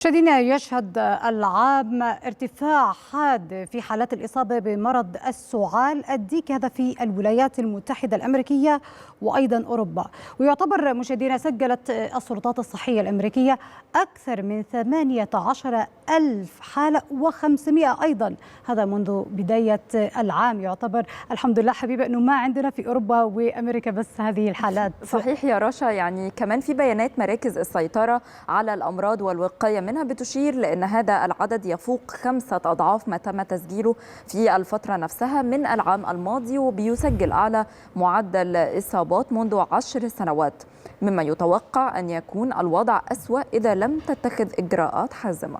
مشاهدينا، يشهد العام ارتفاع حاد في حالات الإصابة بمرض السعال الديكي، هذا في الولايات المتحدة الأمريكية وأيضا أوروبا. ويعتبر مشاهدينا سجلت السلطات الصحية الأمريكية أكثر من 18 ألف حالة و500 أيضا، هذا منذ بداية العام. يعتبر الحمد لله حبيبة أنه ما عندنا في أوروبا وأمريكا بس هذه الحالات. صحيح يا رشا، يعني كمان في بيانات مراكز السيطرة على الأمراض والوقاية منها بتشير لأن هذا العدد يفوق 5 أضعاف ما تم تسجيله في الفترة نفسها من العام الماضي، وبيسجل أعلى معدل إصابات منذ 10 سنوات، مما يتوقع أن يكون الوضع أسوأ إذا لم تتخذ إجراءات حازمة.